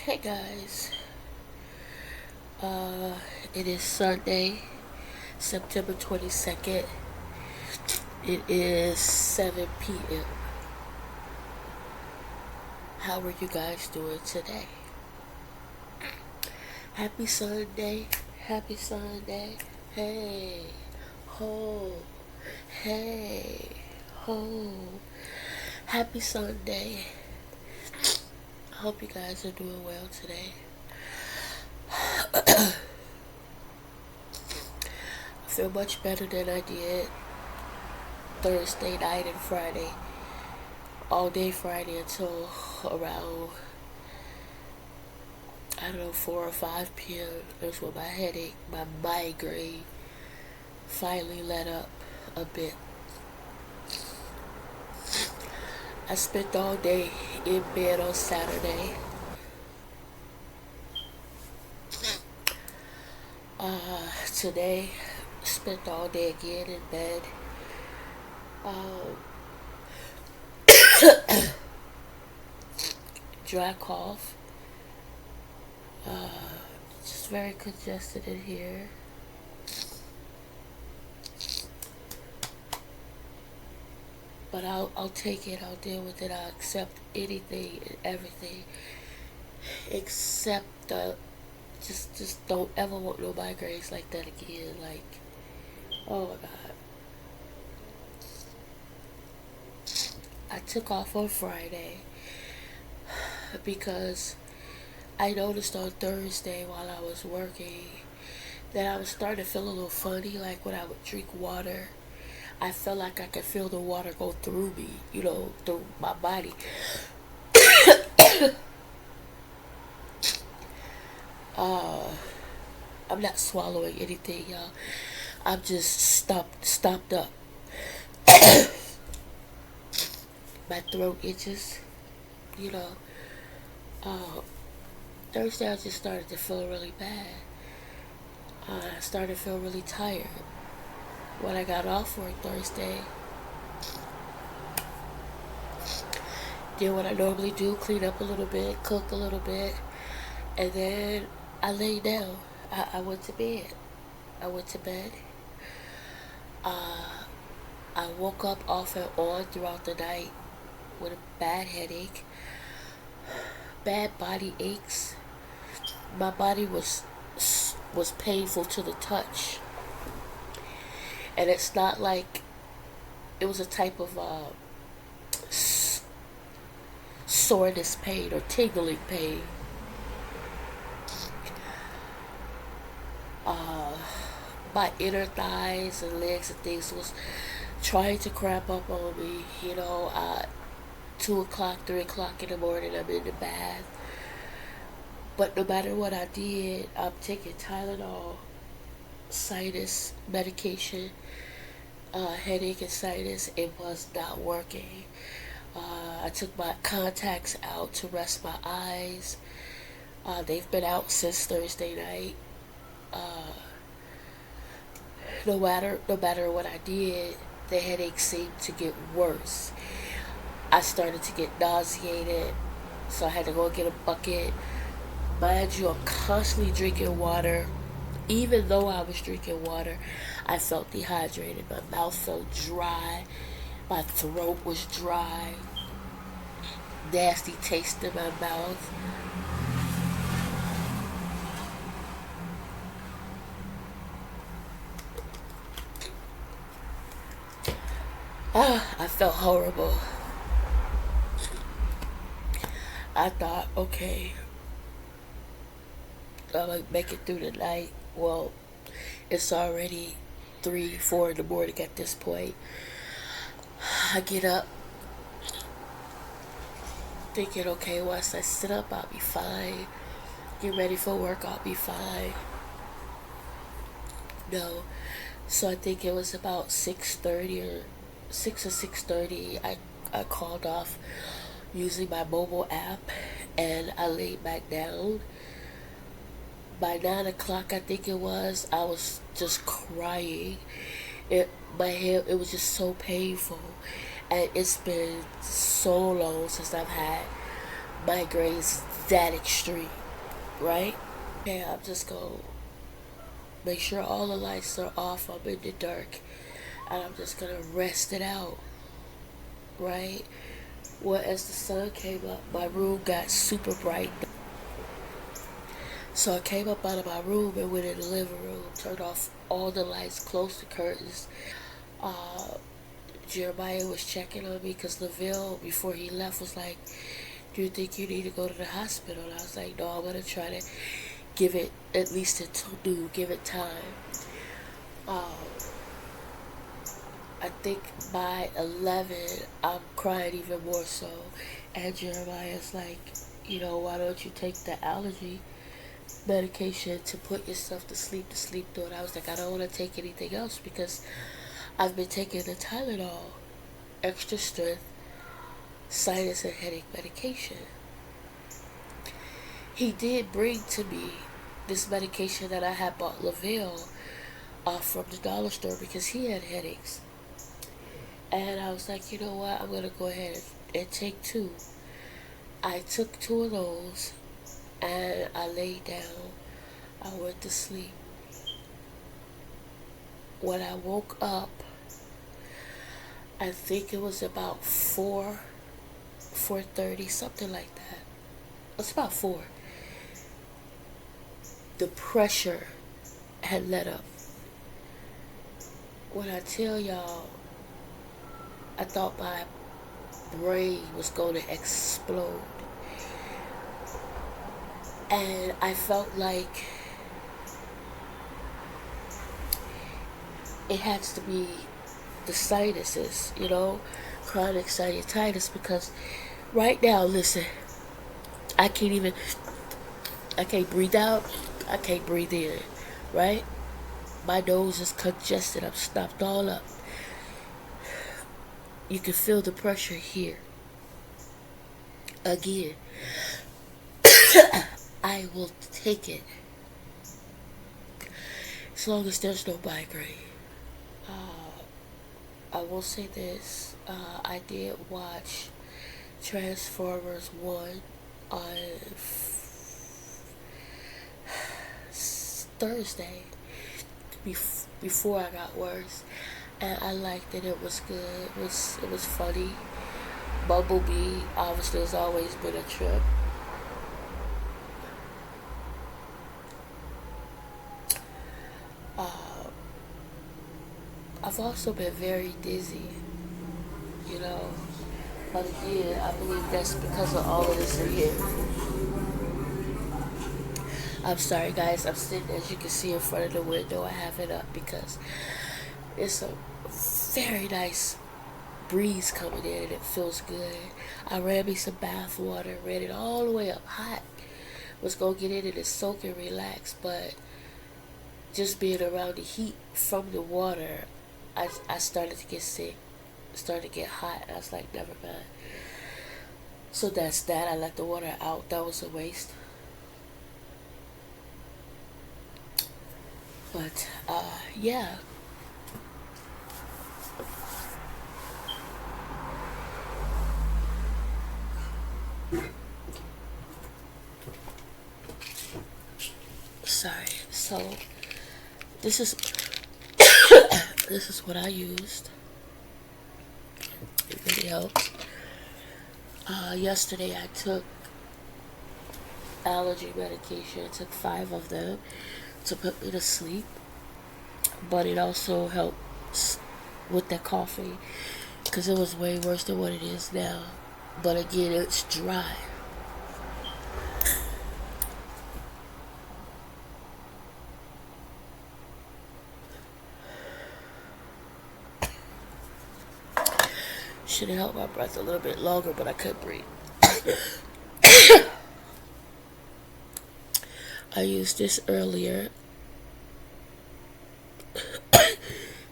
Hey guys, uh, it is Sunday, September 22nd. It is 7 p.m. How are you guys doing today? Happy Sunday, happy Sunday. Hey, ho, hey, ho. Happy Sunday. Hope you guys are doing well today. I feel much better than I did Thursday night and Friday. All day Friday until around, I don't know, 4 or 5 p.m. That's when my headache, my migraine finally let up a bit. I spent all day in bed on Saturday. Today, spent all day again in bed. Um, Dry cough. Just very congested in here. But I'll take it. I'll deal with it. I'll accept anything and everything, except just don't ever want no migraines like that again. Like, oh my god. I took off on Friday because I noticed on Thursday while I was working that I was starting to feel a little funny. Like when I would drink water, I felt like I could feel the water go through me, through my body. I'm not swallowing anything, y'all. I'm just stopped up. My throat itches, you know. Uh, Thursday I just started to feel really bad. I started to feel really tired. When I got off work Thursday, did what I normally do, clean up a little bit, cook a little bit, and then I laid down. I went to bed. I went to bed. Uh, I woke up off and on throughout the night with a bad headache, bad body aches. My body was painful to the touch, and it's not like it was a type of soreness pain or tingling pain. My inner thighs and legs and things was trying to cramp up on me. 2 o'clock, 3 o'clock in the morning, I'm in the bath. But no matter what I did, I'm taking Tylenol, sinus medication, headache and sinus. It was not working. I took my contacts out to rest my eyes. They've been out since Thursday night. No matter what I did, the headache seemed to get worse. I started to get nauseated, so I had to go get a bucket. Mind you, I'm constantly drinking water. Even though I was drinking water, I felt dehydrated. My mouth felt dry. My throat was dry. Nasty taste in my mouth. I felt horrible. I thought, okay, I'm gonna make it through the night. Well, it's already 3, 4 in the morning at this point. I get up thinking, okay, once I sit up, I'll be fine. Get ready for work, I'll be fine. No. So I think it was about 6:30 or 6:30. I called off using my mobile app and I laid back down. By 9 o'clock, I think it was, I was just crying. My head, it was just so painful, and it's been so long since I've had migraines that extreme, right? Okay, I'm just gonna make sure all the lights are off. I'm in the dark, and I'm just gonna rest it out, right? Well, as the sun came up, my room got super bright. So I came up out of my room and went in the living room, turned off all the lights, closed the curtains. Uh, Jeremiah was checking on me because Lavelle, before he left, was like, "Do you think you need to go to the hospital?" And I was like, "No, I'm going to try to give it at least until noon, give it time." Um, I think by 11, I'm crying even more so. And Jeremiah's like, why don't you take the allergy medication to put yourself to sleep through it? I was like, I don't want to take anything else because I've been taking the Tylenol, extra strength, sinus and headache medication. He did bring to me this medication that I had bought Lavelle from the dollar store because he had headaches. And I was like, you know what, I'm going to go ahead and take two. I took two of those and I laid down. I went to sleep. When I woke up, I think it was about 4:30, something like that. It's about 4. The pressure had let up. When I tell y'all, I thought my brain was going to explode. And I felt like it has to be the sinuses, chronic sinusitis, because right now, listen, I can't breathe out, I can't breathe in, right? My nose is congested, I'm stopped all up. You can feel the pressure here. Again, I will take it as long as there's no migraine. I will say this, I did watch Transformers 1 on Thursday before I got worse, and I liked it. It was good. It was funny. Bumblebee obviously has always been a trip. I've also been very dizzy, but again, I believe that's because of all of this in here. I'm sorry, guys. I'm sitting, as you can see, in front of the window. I have it up because it's a very nice breeze coming in and it feels good. I ran me some bath water, ran it all the way up hot. Was going to get in it and soak and relax, but just being around the heat from the water, I started to get sick, started to get hot. I was like, never mind. So that's that. I let the water out. That was a waste. But, yeah. Sorry. So, this is this is what I used. It really helps. Yesterday I took allergy medication. I took 5 of them to put me to sleep. But it also helps with the coughing because it was way worse than what it is now. But again, it's dry. Should have held my breath a little bit longer, but I couldn't breathe. I used this earlier.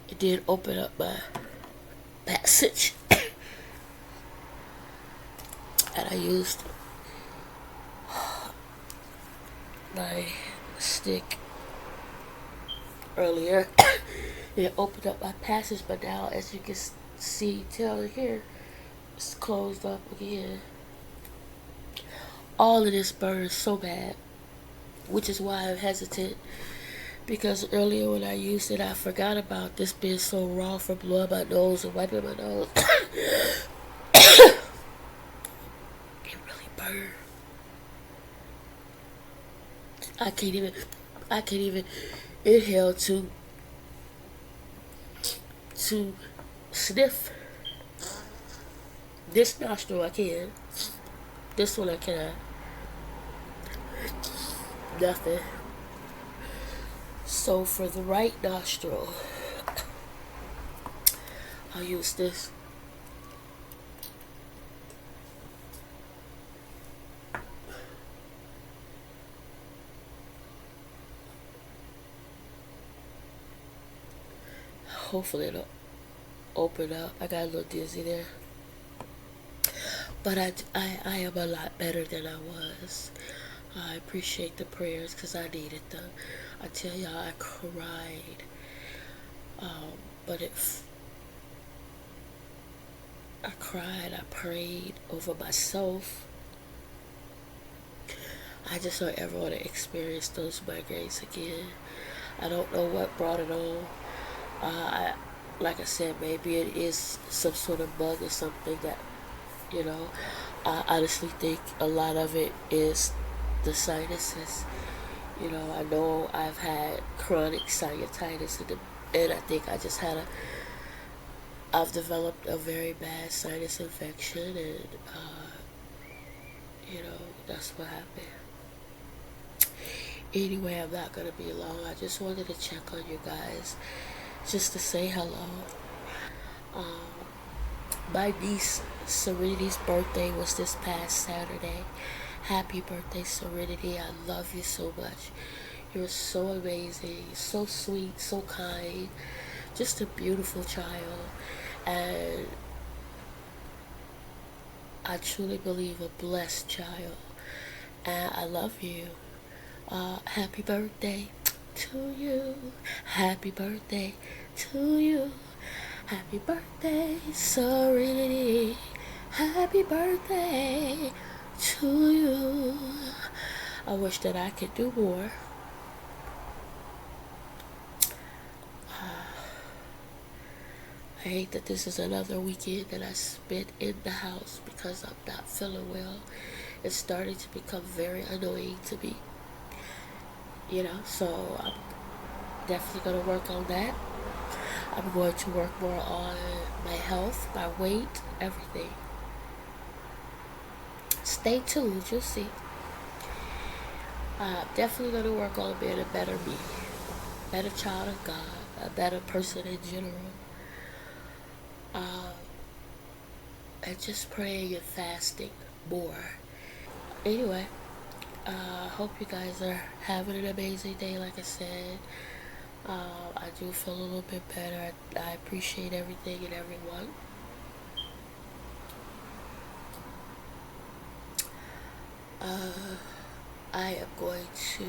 It did open up my passage. And I used my stick earlier. It opened up my passage, but now, as you can tell here, it's closed up again. All of this burns so bad, which is why I'm hesitant. Because earlier when I used it, I forgot about this being so raw from blowing my nose and wiping my nose. It really burned. I can't even, I can't even inhale to sniff. This nostril I can. This one I cannot. Nothing. So for the right nostril, I'll use this. Hopefully it'll open up. I got a little dizzy there. But I am a lot better than I was. I appreciate the prayers because I needed them. I tell y'all, I cried. But I cried, I prayed over myself. I just don't ever want to experience those migraines again. I don't know what brought it on. Like I said, maybe it is some sort of bug or something that, you know, I honestly think a lot of it is the sinuses. You know, I know I've had chronic sinusitis and I think I've developed a very bad sinus infection and, you know, that's what happened. Anyway, I'm not going to be long. I just wanted to check on you guys just to say hello. My niece Serenity's birthday was this past Saturday. Happy birthday, Serenity. I love you so much. You're so amazing, so sweet, so kind. Just a beautiful child. And I truly believe a blessed child. And I love you. Happy birthday to you. Happy birthday to you. Happy birthday, Serenity. Happy birthday to you. I wish that I could do more. I hate that this is another weekend that I spent in the house because I'm not feeling well. It's starting to become very annoying to me. You know, so I'm definitely going to work on that. I'm going to work more on my health, my weight, everything. Stay tuned, you'll see. I'm definitely going to work on being a better me, better child of God, a better person in general. And just praying and fasting more. Anyway, I hope you guys are having an amazing day, like I said. I do feel a little bit better. I appreciate everything and everyone. I am going to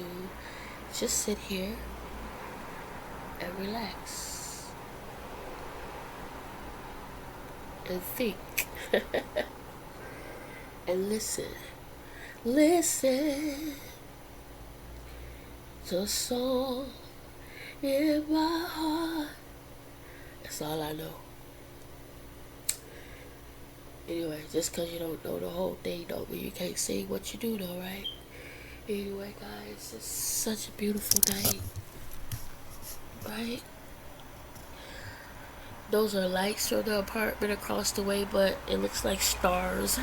just sit here and relax and think and listen. Listen to a song in my heart. That's all I know. Anyway, just because you don't know the whole thing don't mean you can't sing what you do know, right? Anyway, guys, it's such a beautiful night, right? Those are lights from the apartment across the way, but it looks like stars.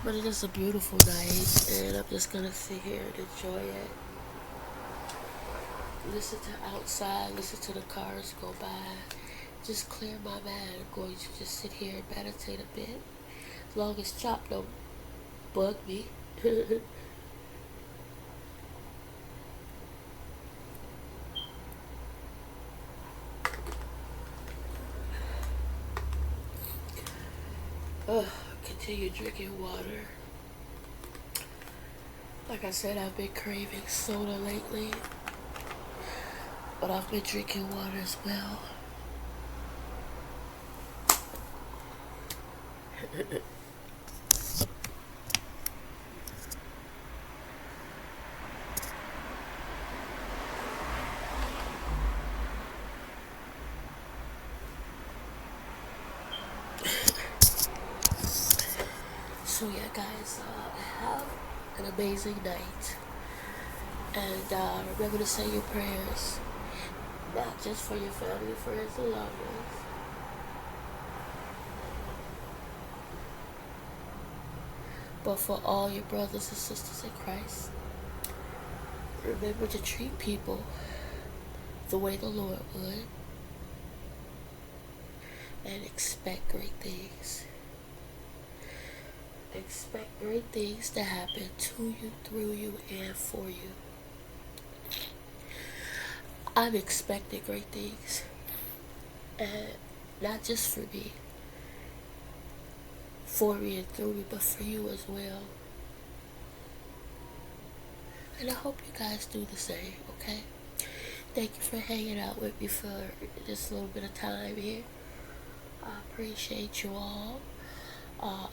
But it is a beautiful night, and I'm just gonna sit here and enjoy it. Listen to outside, listen to the cars go by. Just clear my mind. I'm going to just sit here and meditate a bit. As long as Chop don't bug me. Continue drinking water. Like I said, I've been craving soda lately, but I've been drinking water as well. So yeah, guys, have an amazing night, and remember to say your prayers, not just for your family, friends, and loved ones, but for all your brothers and sisters in Christ. Remember to treat people the way the Lord would, and expect great things. Expect great things to happen to you, through you, and for you. I'm expecting great things, and not just for me and through me, but for you as well. And I hope you guys do the same, okay? Thank you for hanging out with me for just a little bit of time here. I appreciate you all.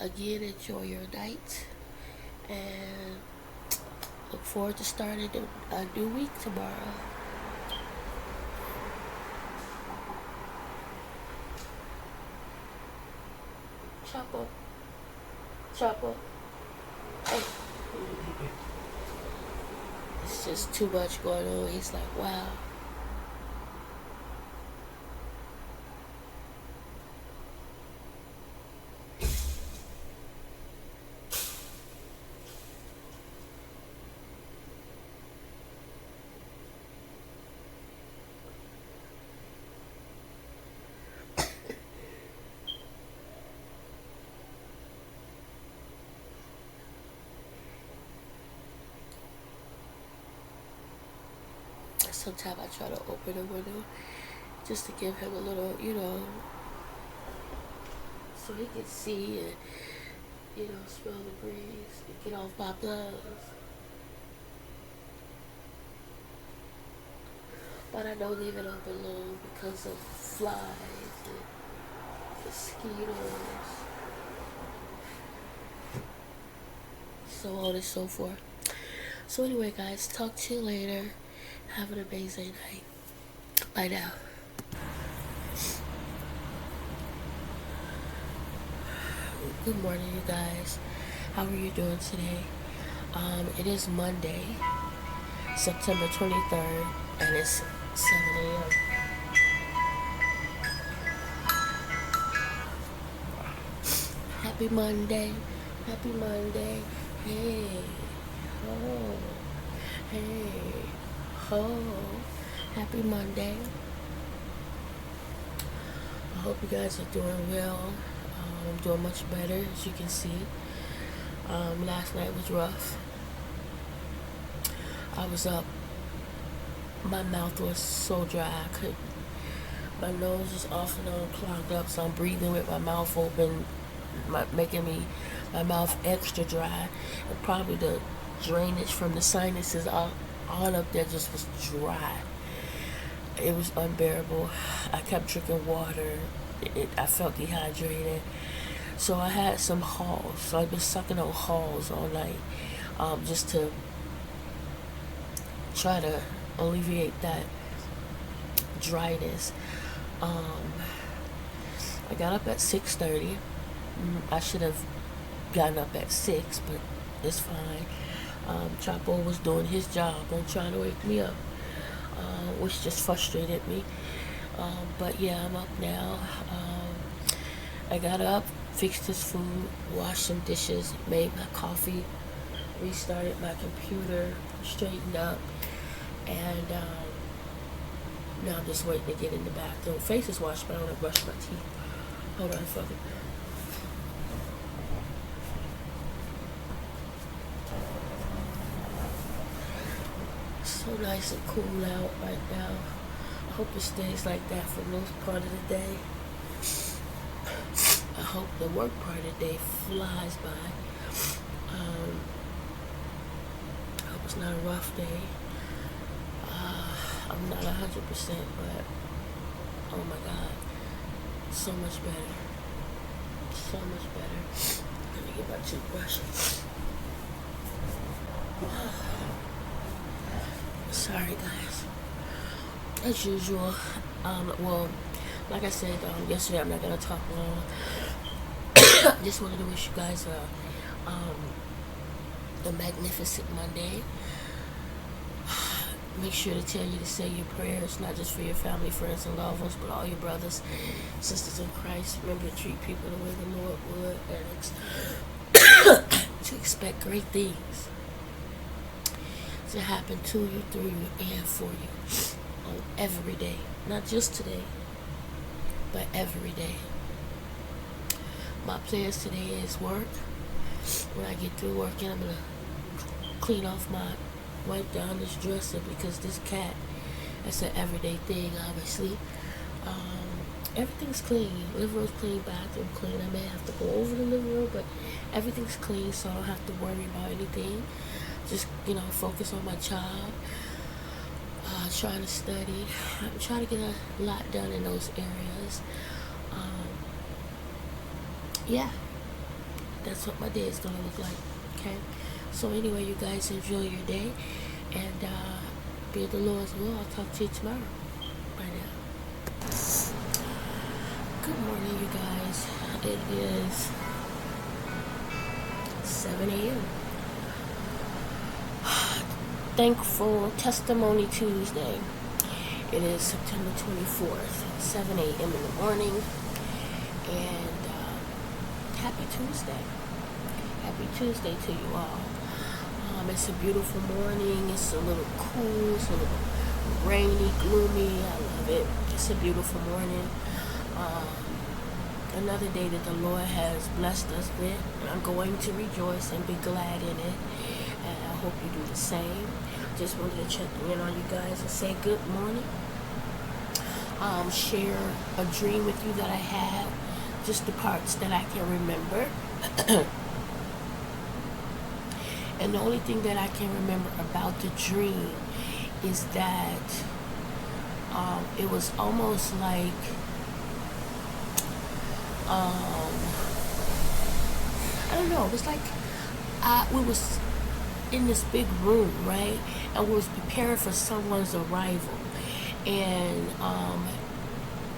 Again, enjoy your night, and look forward to starting a new week tomorrow. Chopper. Chopper. Hey. It's just too much going on. He's like, wow. Sometimes I try to open the window just to give him a little, so he can see and, smell the breeze and get off my gloves. But I don't leave it open long because of flies and mosquitoes, so on and so forth. So anyway, guys, talk to you later. Have an amazing night. Bye now. Good morning, you guys. How are you doing today? It is Monday, September 23rd, and it's 7 a.m. Happy Monday. Happy Monday. Hey. Oh. Hey. Oh, happy Monday. I hope you guys are doing well. I'm doing much better, as you can see. Last night was rough. I was up. My mouth was so dry. My nose is off and on clogged up, so I'm breathing with my mouth open, making my mouth extra dry. And probably the drainage from the sinuses all up there just was dry. It was unbearable. I kept drinking water. I felt dehydrated. So I had some Halls. So I've been sucking on Halls all night, just to try to alleviate that dryness. I got up at 6:30. I should have gotten up at 6, but it's fine. Chapo was doing his job and trying to wake me up, which just frustrated me. But yeah, I'm up now. I got up, fixed his food, washed some dishes, made my coffee, restarted my computer, straightened up, and now I'm just waiting to get in the bathroom. Face is washed, but I want to brush my teeth. Hold on, fuck it. So nice and cool out right now. I hope it stays like that for most part of the day. I hope the work part of the day flies by. I hope it's not a rough day. I'm not 100%, but oh my God, so much better. So much better. Let me get my toothbrush. Sorry, guys. As usual, well, like I said yesterday, I'm not gonna talk long. I just wanted to wish you guys A magnificent Monday. Make sure to tell you to say your prayers, not just for your family, friends, and loved ones, but all your brothers, sisters in Christ. Remember to treat people the way the Lord would, and to expect great things to happen to you, through you, and for you on every day. Not just today, but every day. My plans today is work. When I get through working, I'm going to clean off wipe down this dresser, because this cat, that's an everyday thing, obviously. Everything's clean. Living room's clean, bathroom clean. I may have to go over the living room, but everything's clean, so I don't have to worry about anything. Just, focus on my child. Trying to study. I'm trying to get a lot done in those areas. Yeah. That's what my day is going to look like. Okay? So anyway, you guys enjoy your day. And be the Lord's will. I'll talk to you tomorrow. Bye now. Good morning, you guys. It is 7 a.m. Thankful Testimony Tuesday. It is September 24th, 7 a.m. in the morning. And happy Tuesday. Happy Tuesday to you all. It's a beautiful morning. It's a little cool. It's a little rainy, gloomy. I love it. It's a beautiful morning. Another day that the Lord has blessed us with. I'm going to rejoice and be glad in it. And I hope you do the same. Just wanted to check in on you guys and say good morning. Share a dream with you that I had. Just the parts that I can remember. And the only thing that I can remember about the dream is that it was almost like I don't know. It was like we was in this big room, right? And we was preparing for someone's arrival, and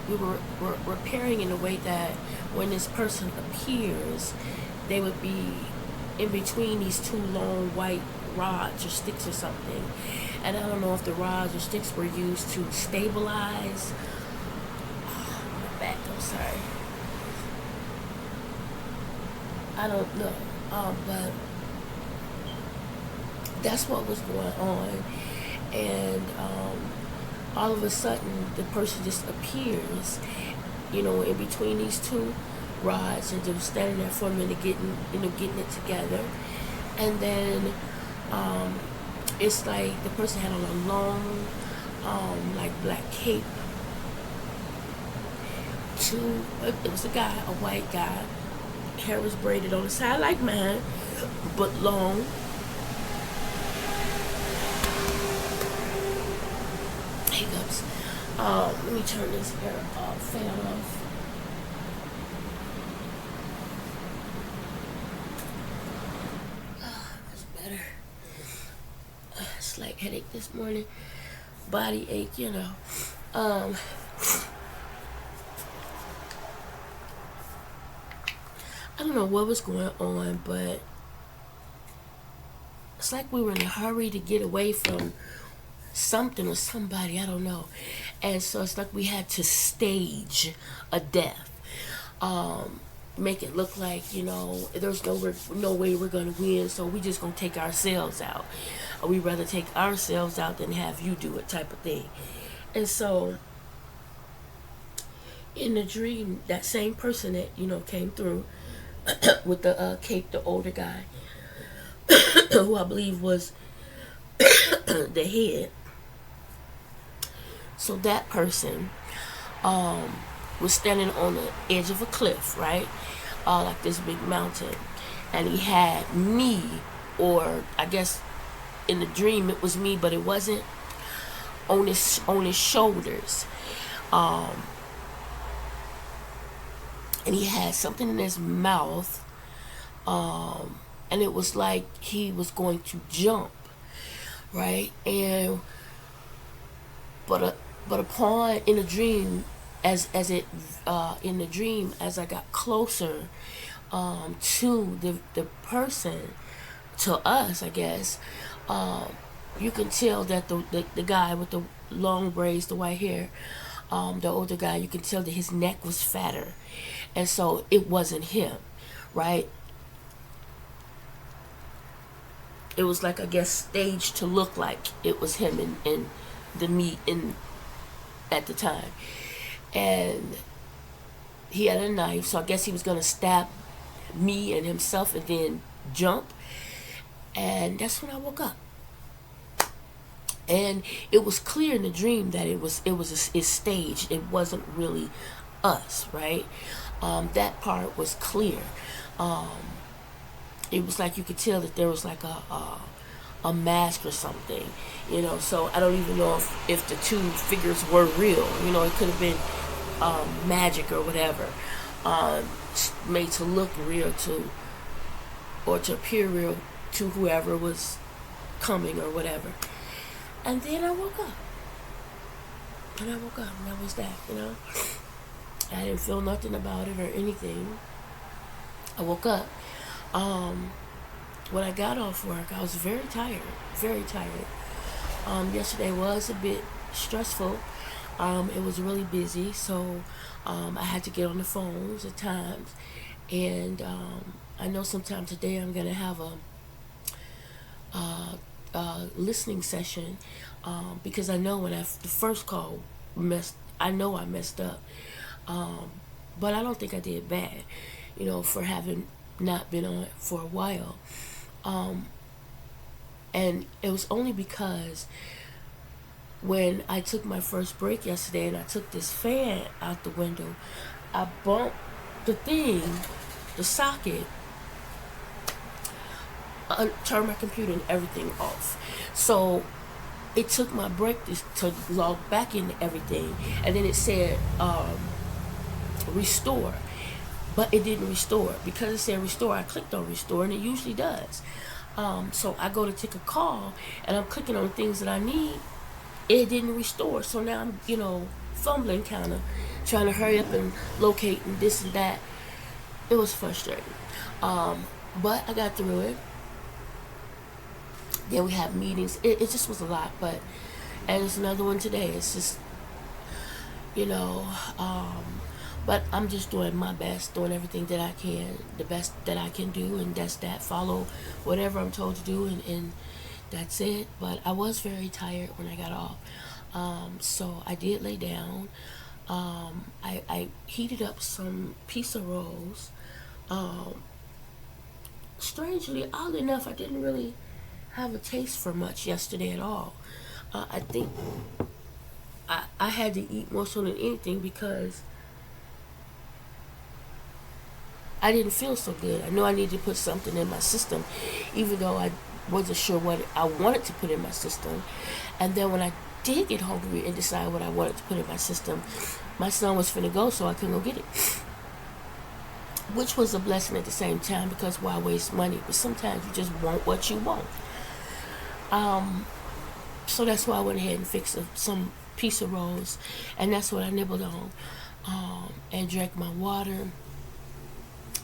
we were preparing in a way that when this person appears, they would be in between these two long white rods or sticks or something. And I don't know if the rods or sticks were used to stabilize. My back, I'm sorry. I don't know. But that's what was going on. And all of a sudden, the person just appears, in between these two rods, and just standing there for a minute, getting it together. And then it's like the person had on a long like black cape. It was a guy, a white guy. Hair was braided on the side like mine, but long. Hiccups. Let me turn this fan off. Slight headache this morning, body ache, I don't know what was going on, but it's like we were in a hurry to get away from something or somebody, I don't know. And so it's like we had to stage a death, make it look like, there's no way we're going to win, so we just going to take ourselves out. Or we'd rather take ourselves out than have you do it, type of thing. And so in the dream, that same person that, came through with the cape, the older guy, who I believe was the head. So that person was standing on the edge of a cliff, right? Like this big mountain. And he had me, or I guess in the dream it was me, but it wasn't, on his shoulders. And he had something in his mouth. And it was like he was going to jump, right? And but upon in the dream, as I got closer, to the person, to us, I guess. Um, you can tell that the guy with the long braids, the white hair, the older guy, you can tell that his neck was fatter, and so it wasn't him, right? It was like, I guess, staged to look like it was him in the meet in at the time, and he had a knife, so I guess he was gonna stab me and himself and then jump. And that's when I woke up. And it was clear in the dream that it's staged. It wasn't really us, right? That part was clear. Um, it was like you could tell that there was like a mask or something, So I don't even know if the two figures were real. It could have been magic or whatever, um, made to look real to, or to appear real to whoever was coming or whatever. And then I woke up. And that was that. I didn't feel nothing about it or anything. I woke up. Um, when I got off work, I was very tired. Very tired. Yesterday was a bit stressful. It was really busy, so I had to get on the phones at times. And I know sometime today I'm going to have listening session, because I know when the first call I know I messed up, but I don't think I did bad, for having not been on it for a while, and it was only because when I took my first break yesterday and I took this fan out the window, I bumped the thing, the socket, turn my computer and everything off. So it took my break to log back into everything, and then it said restore, but it didn't restore. Because it said restore, I clicked on restore, and it usually does. So I go to take a call, and I'm clicking on things that I need. It didn't restore, so now I'm fumbling, kind of trying to hurry up and locate and this and that. It was frustrating, but I got through it. Then we have meetings. It just was a lot, and it's another one today. It's just, you know, but I'm just doing my best, doing everything that I can, the best that I can do, and that's that. Follow whatever I'm told to do, and that's it. But I was very tired when I got off, so I did lay down. I heated up some pizza rolls. Strangely, oddly enough, I didn't really have a taste for much yesterday at all. I think I had to eat more so than anything because I didn't feel so good. I know I needed to put something in my system, even though I wasn't sure what I wanted to put in my system. And then when I did get hungry and decide what I wanted to put in my system, my son was finna go, so I couldn't go get it. Which was a blessing at the same time, because why waste money? But sometimes you just want what you want. So that's why I went ahead and fixed some pizza rolls, and that's what I nibbled on, and drank my water.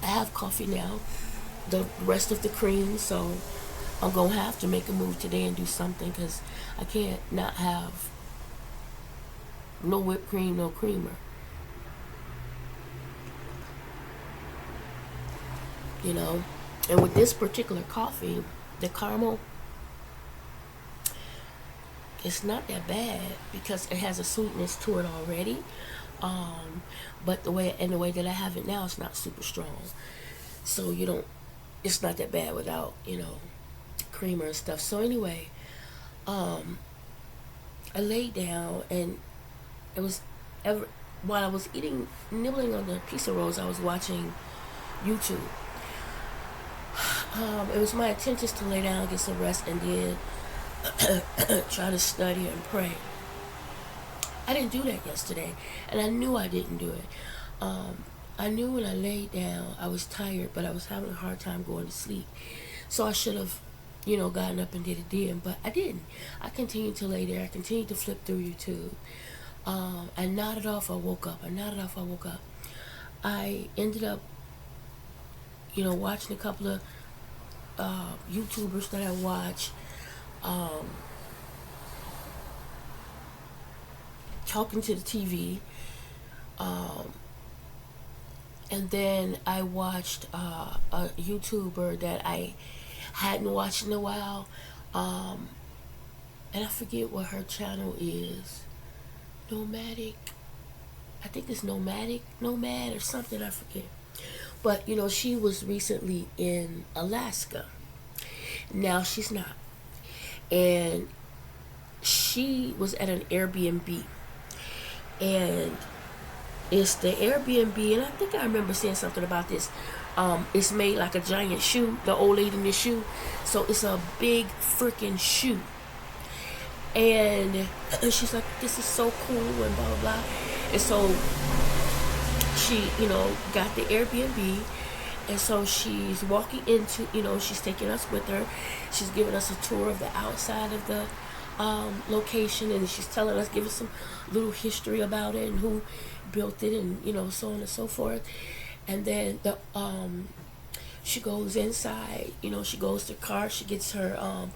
I have coffee now, the rest of the cream, so I'm going to have to make a move today and do something, because I can't not have no whipped cream, no creamer. You know, and with this particular coffee, the caramel, it's not that bad because it has a sweetness to it already. But the way that I have it now, it's not super strong. So it's not that bad without, creamer and stuff. So anyway, I laid down, and it was while I was nibbling on the pizza rolls, I was watching YouTube. It was my intentions to lay down, get some rest, and then try to study and pray. I didn't do that yesterday, and I knew I didn't do it. I knew when I laid down I was tired, but I was having a hard time going to sleep. So I should have, gotten up and did it then, but I didn't. I continued to lay there. I continued to flip through YouTube. I nodded off. I woke up. I ended up watching a couple of YouTubers that I watch, talking to the TV, and then I watched a YouTuber that I hadn't watched in a while, and I forget what her channel is. Nomadic, I think it's Nomad or something, I forget. But she was recently in Alaska. Now she's not. And she was at an Airbnb. And it's the Airbnb, and I think I remember saying something about this. It's made like a giant shoe, the old lady in the shoe. So it's a big freaking shoe. And she's like, this is so cool, and blah, blah, blah. And so she, got the Airbnb. And so she's walking into, she's taking us with her. She's giving us a tour of the outside of the location. And she's telling us, giving some little history about it and who built it and, so on and so forth. And then she goes inside, she goes to the car. She gets her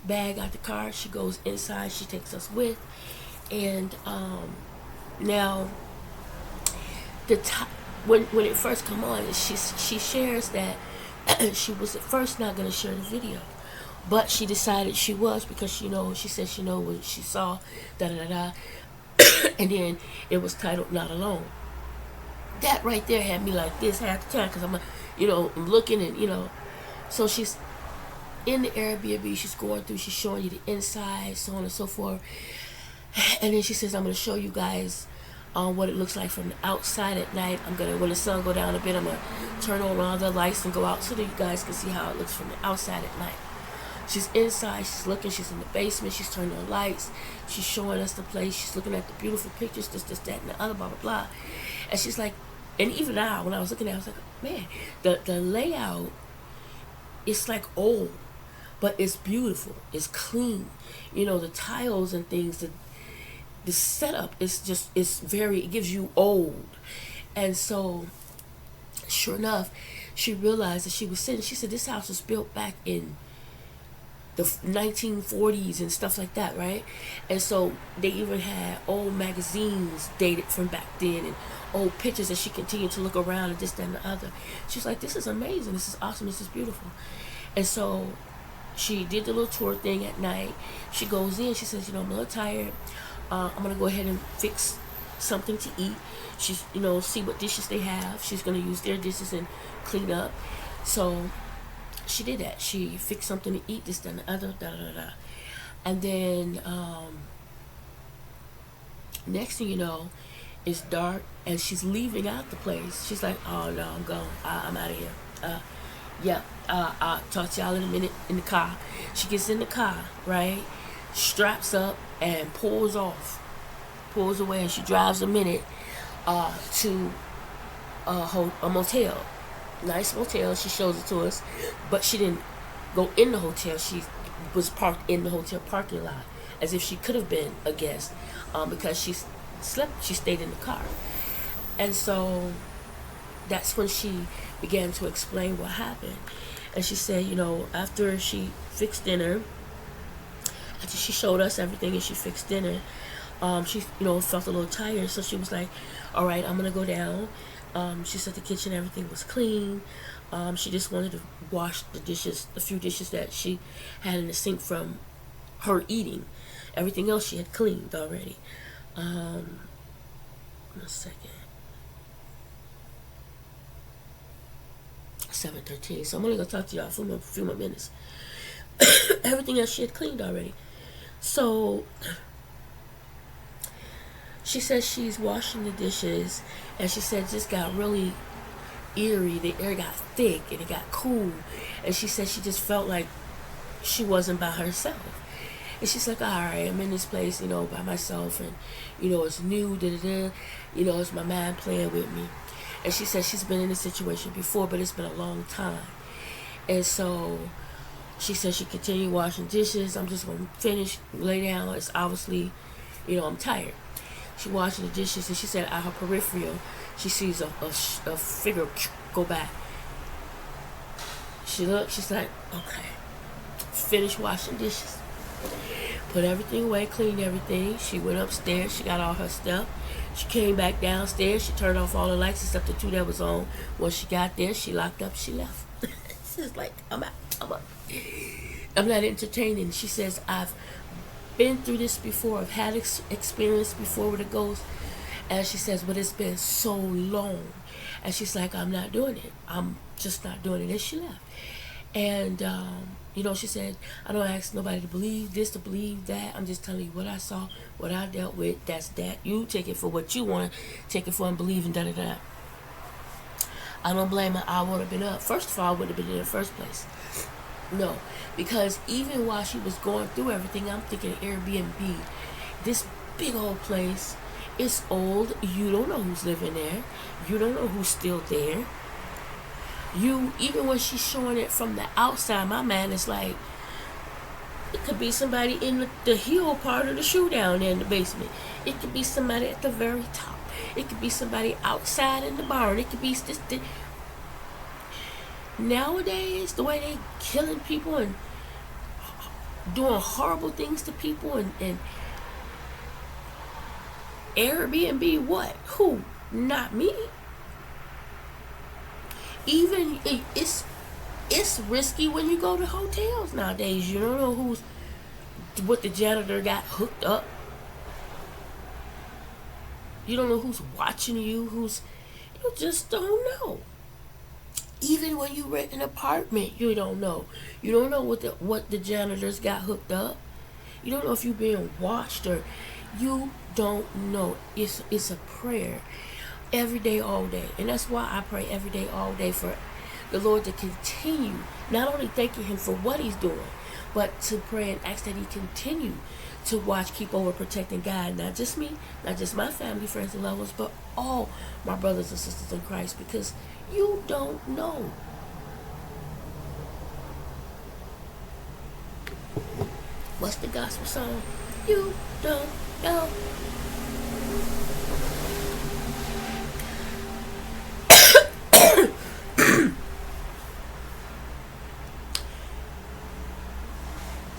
bag out the car. She goes inside. She takes us with. And now, the top, when it first come on, she shares that she was at first not going to share the video, but she decided she was, because she said she know what she saw, da da da da, and then it was titled "Not Alone." That right there had me like this half the time, because I'm looking, and so she's in the Airbnb, she's going through, she's showing you the inside, so on and so forth, and then she says, "I'm going to show you guys what it looks like from the outside at night. When the sun go down a bit, I'm gonna turn on all the lights and go out so that you guys can see how it looks from the outside at night." She's inside, she's looking, she's in the basement, she's turning on lights, she's showing us the place, she's looking at the beautiful pictures, this, that, and the other, blah, blah, blah. And she's like, and even now, when I was looking at it, I was like, man, the layout, it's like old, but it's beautiful, it's clean. The tiles and things, the setup is just, it gives you old. And so sure enough, she realized that she said this house was built back in the 1940s and stuff like that, right? And so they even had old magazines dated from back then, and old pictures, and she continued to look around and this, that, and the other. She's like, this is amazing, this is awesome, this is beautiful. And so she did the little tour thing at night. She goes in, she says, I'm a little tired. I'm gonna go ahead and fix something to eat. She's, see what dishes they have. She's gonna use their dishes and clean up. So she did that. She fixed something to eat, this, that, and the other, da, da, da, da. And then next thing you know, it's dark, and she's leaving out the place. She's like, oh no, I'm gone. I'm out of here. I'll talk to y'all in a minute in the car. She gets in the car, right? Straps up and pulls away, and she drives a minute to a motel, nice motel. She shows it to us, but she didn't go in the hotel. She was parked in the hotel parking lot as if she could have been a guest, because she stayed in the car. And so that's when she began to explain what happened. And she said, after she fixed dinner, after she showed us everything and she fixed dinner, she felt a little tired, so she was like, all right, I'm gonna go down. She said the kitchen, everything was clean. She just wanted to wash the dishes, the few dishes that she had in the sink from her eating. Everything else she had cleaned already. A second. 7:13. So I'm only gonna talk to y'all for a few more minutes. Everything else she had cleaned already. So she says she's washing the dishes, and she said it just got really eerie. The air got thick and it got cool, and she said she just felt like she wasn't by herself. And she's like, all right, I'm in this place, by myself, and it's new, it's my mind playing with me. And she said she's been in this situation before, but it's been a long time. And so she said she continued washing dishes. I'm just going to finish, lay down. It's obviously, I'm tired. She washing the dishes, and she said at her peripheral, she sees a figure go by. She looked, she's like, okay. Finished washing dishes. Put everything away, cleaned everything. She went upstairs, she got all her stuff. She came back downstairs, she turned off all the lights except the two that was on. Once she got there, she locked up, she left. She's like, I'm out, I'm out. I'm not entertaining. She says, I've been through this before. I've had experience before with a ghost. And she says, but it's been so long. And she's like, I'm not doing it. I'm just not doing it. And she left. And, she said, I don't ask nobody to believe this, to believe that. I'm just telling you what I saw, what I dealt with. That's that. You take it for what you want. Take it for and believe and da-da-da. I don't blame her. I would have been up. First of all, I wouldn't have been in the first place. No. Because even while she was going through everything, I'm thinking Airbnb. This big old place. It's old. You don't know who's living there. You don't know who's still there. Even when she's showing it from the outside, my man is like, it could be somebody in the heel part of the shoe down there in the basement. It could be somebody at the very top. It could be somebody outside in the barn. It could be this. Nowadays, the way they killing people and doing horrible things to people and Airbnb, what? Who? Not me. Even it's risky when you go to hotels nowadays. You don't know what the janitor got hooked up. You don't know who's watching you. You just don't know. Even when you rent an apartment, you don't know. You don't know what the janitors got hooked up. You don't know if you're being watched or you don't know. It's a prayer every day, all day. And that's why I pray every day, all day for the Lord to continue, not only thanking him for what he's doing, but to pray and ask that he continue to watch, keep over, protect, and guide, not just me, not just my family, friends, and loved ones, but all my brothers and sisters in Christ, because you don't know. What's the gospel song? You don't know.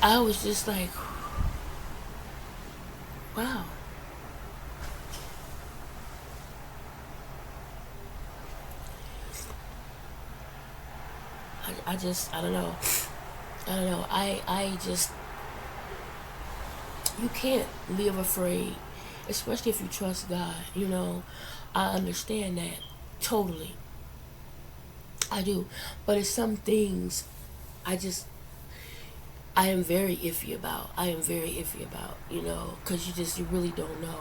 I was just like, wow. I don't know. I just, you can't live afraid, especially if you trust God. I understand that totally. I do. But it's some things I am very iffy about. Because you really don't know.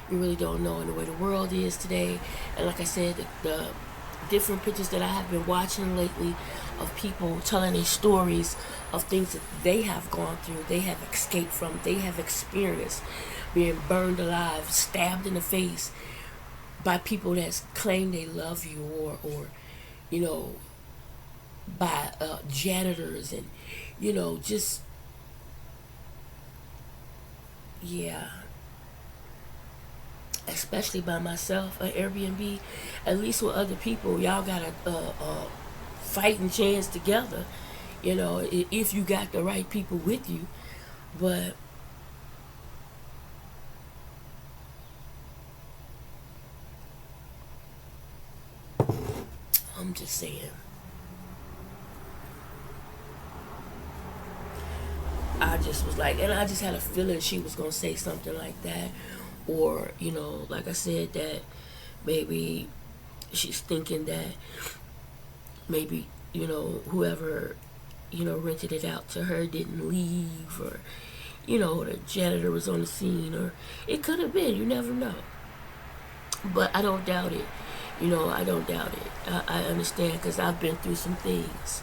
You really don't know in the way the world is today. And like I said, the different pictures that I have been watching lately of people telling their stories of things that they have gone through, they have escaped from, they have experienced, being burned alive, stabbed in the face by people that claim they love you, or by janitors, and just, yeah, especially by myself, an Airbnb, at least with other people, y'all got a fighting chance together, if you got the right people with you. But I'm just saying, I just was like, and I just had a feeling she was going to say something like that. Or, like I said, that maybe she's thinking that maybe, whoever, rented it out to her didn't leave, or, the janitor was on the scene, or it could have been, you never know. But I don't doubt it. I don't doubt it. I understand, because I've been through some things.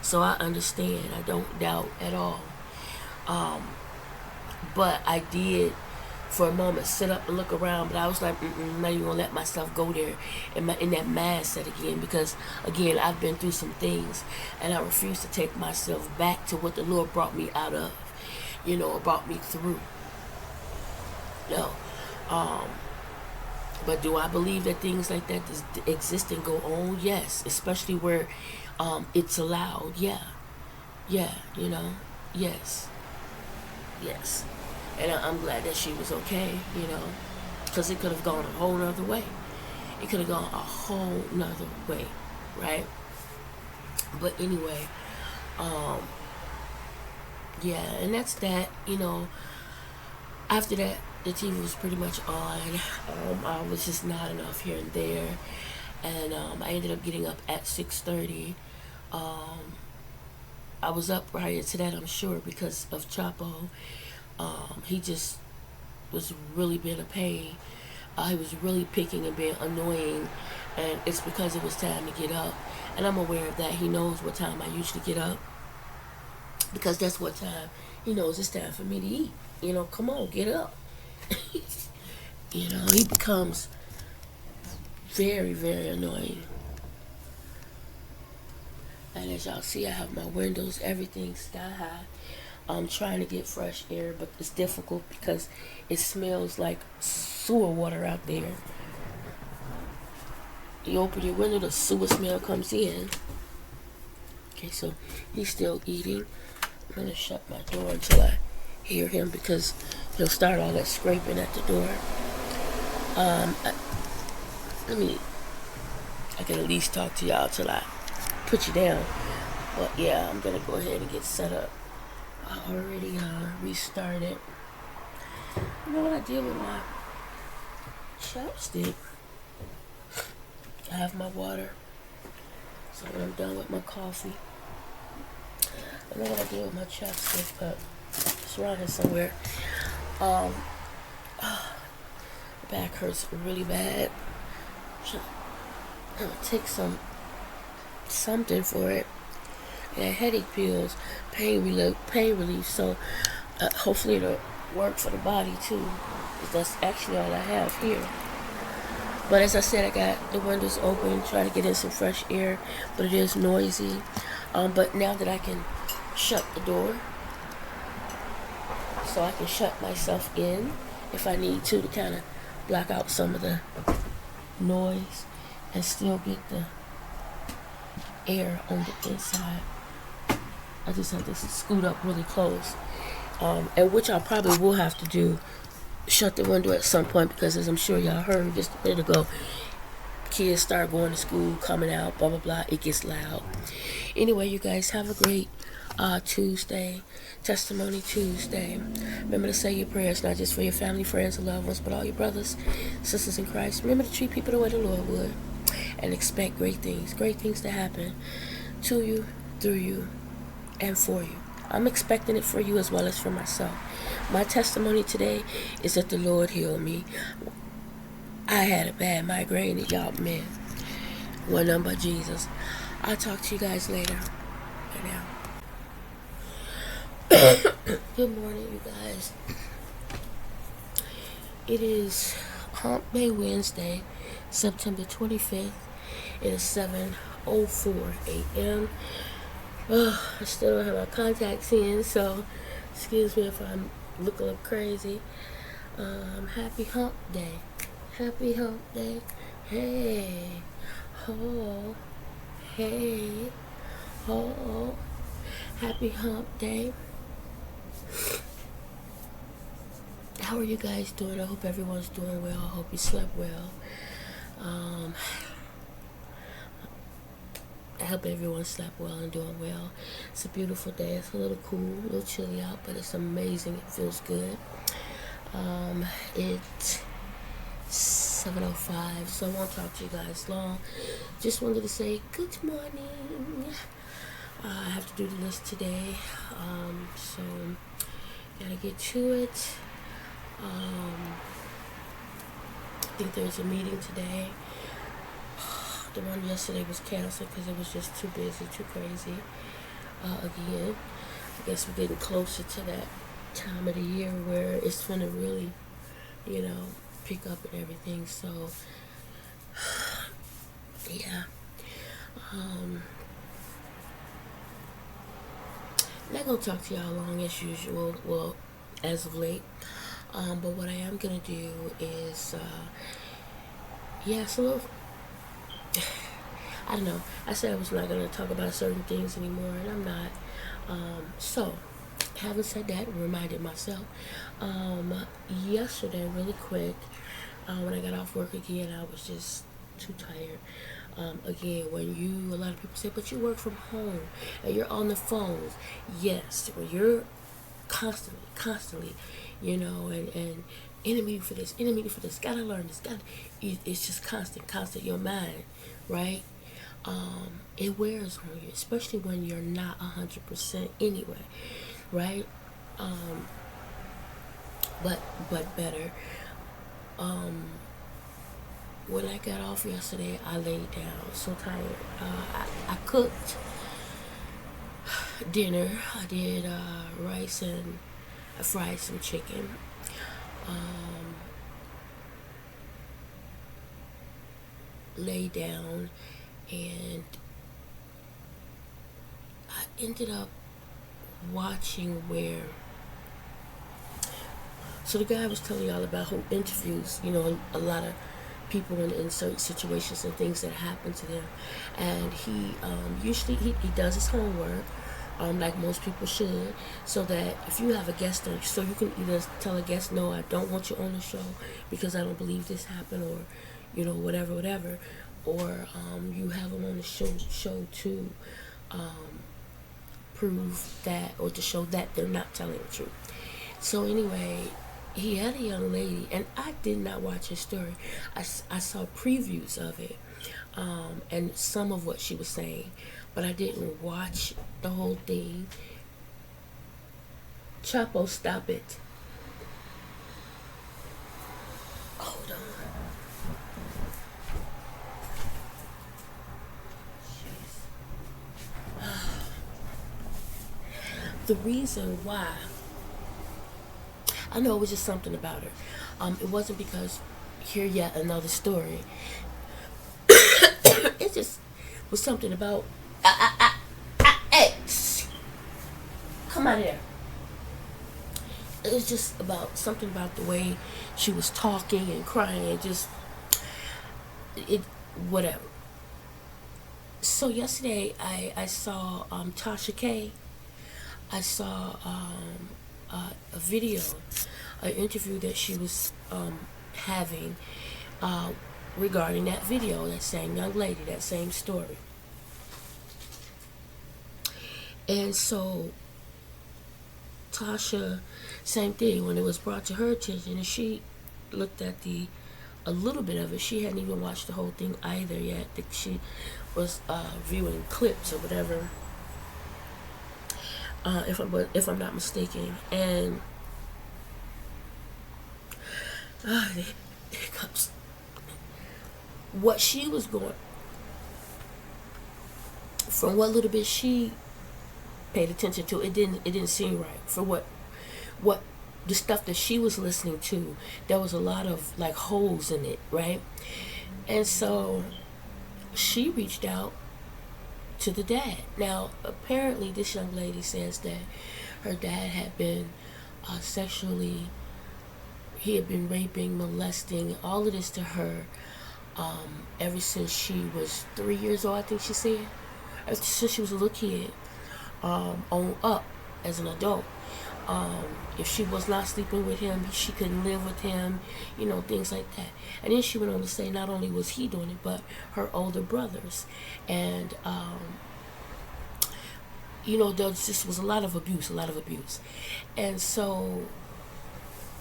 So I understand. I don't doubt at all. But I did, for a moment, sit up and look around, but I was like, I'm not even gonna let myself go there in that mindset again, because again, I've been through some things, and I refuse to take myself back to what the Lord brought me out of, or brought me through. No, But do I believe that things like that exist and go on? Yes, especially where it's allowed. Yeah, yeah, yes, yes. And I'm glad that she was okay, because it could have gone a whole nother way. It could have gone a whole nother way, right? But anyway, um, yeah, and that's that. After that, the TV was pretty much on. I was just not enough here and there, and I ended up getting up at 6:30. Um, I was up prior to that, I'm sure, because of Chapo. He just was really being a pain. He was really picking and being annoying, and it's because it was time to get up. And I'm aware of that. He knows what time I usually get up because that's what time he knows it's time for me to eat. Come on, get up. He becomes very, very annoying. And as y'all see, I have my windows, everything sky high. I'm trying to get fresh air, but it's difficult because it smells like sewer water out there. You open your window, the sewer smell comes in. Okay, so he's still eating. I'm going to shut my door until I hear him because he'll start all that scraping at the door. I can at least talk to y'all till I put you down. But yeah, I'm going to go ahead and get set up. I already restarted. You know what I did with my chopstick? I have my water. So when I'm done with my coffee, I don't know what I did with my chopstick, but it's around here somewhere. My back hurts really bad. I'm gonna take something for it. And headache pills, pain relief. So hopefully it'll work for the body too. That's actually all I have here. But as I said, I got the windows open, trying to get in some fresh air, but it is noisy. But now that I can shut the door, so I can shut myself in if I need to kind of block out some of the noise and still get the air on the inside. I just have to scoot up really close, and which I probably will have to do, shut the window at some point, because as I'm sure y'all heard just a minute ago, kids start going to school, coming out, blah blah blah, it gets loud. Anyway, you guys have a great Tuesday, Testimony Tuesday. Remember to say your prayers, not just for your family, friends, and loved ones, but all your brothers, sisters in Christ. Remember to treat people the way the Lord would, and expect great things to happen to you, through you, and for you. I'm expecting it for you as well as for myself. My testimony today is that the Lord healed me. I had a bad migraine, and y'all, man, one done by Jesus. I'll talk to you guys later. Right now. Good morning, you guys. It is Hump Day Wednesday, September 25th. It is 7:04 a.m. I still don't have my contacts in, so excuse me if I'm looking up crazy. Happy Hump Day. Happy Hump Day. Hey. Ho. Hey. Ho. Happy Hump Day. How are you guys doing? I hope everyone's doing well. I hope you slept well. I hope everyone slept well and doing well. It's a beautiful day. It's a little cool, a little chilly out, but it's amazing. It feels good. It's 7:05, so I won't talk to you guys long. Just wanted to say good morning. I have to do the list today, so gotta get to it. I think there's a meeting today. The one yesterday was canceled because it was just too busy, too crazy. Again, I guess we're getting closer to that time of the year where it's going to really, pick up and everything. So, yeah. I'm not going to talk to y'all long as usual, well, as of late. But what I am going to do is yeah, so I don't know. I said I was not going to talk about certain things anymore, and I'm not. So, having said that, reminded myself. Yesterday, really quick, when I got off work again, I was just too tired. Again, when a lot of people say, but you work from home and you're on the phones. Yes, when you're constantly, and enemy for this, gotta learn this, it's just constant, your mind, right? It wears on you, especially when you're not 100% anyway, right? Um, but better. Um, when I got off yesterday, I laid down so tired. I cooked dinner. I did rice and I fried some chicken. Um, lay down and I ended up watching where. So the guy was telling y'all about who interviews, a lot of people in certain situations and things that happen to them, and he usually he does his homework, like most people should, so that if you have a guest on, so you can either tell a guest, no, I don't want you on the show because I don't believe this happened, or whatever, or you have them on the show to prove that, or to show that they're not telling the truth. So anyway, he had a young lady, and I did not watch his story. I saw previews of it, and some of what she was saying, but I didn't watch the whole thing. Chapo, stop it. Hold on. The reason why, I know it was just something about her. It wasn't because, here yet another story. It just was something about. Hey, come out here. It was just about something about the way she was talking and crying, and just whatever. So yesterday I saw Tasha K. I saw a video, an interview that she was having regarding that video, that same young lady, that same story. And so Tasha, same thing, when it was brought to her attention, and she looked at a little bit of it. She hadn't even watched the whole thing either yet. She was viewing clips or whatever, if I'm not mistaken. And here comes what she was going. From what little bit she paid attention to, it didn't seem right. For what the stuff that she was listening to, there was a lot of like holes in it, right? And so she reached out to the dad. Now, apparently, this young lady says that her dad had been sexually, he had been raping, molesting, all of this to her ever since she was 3 years old, I think she said. Ever since she was a little kid, on up as an adult. If she was not sleeping with him, she couldn't live with him, things like that. And then she went on to say not only was he doing it, but her older brothers. And, there just was a lot of abuse. And so,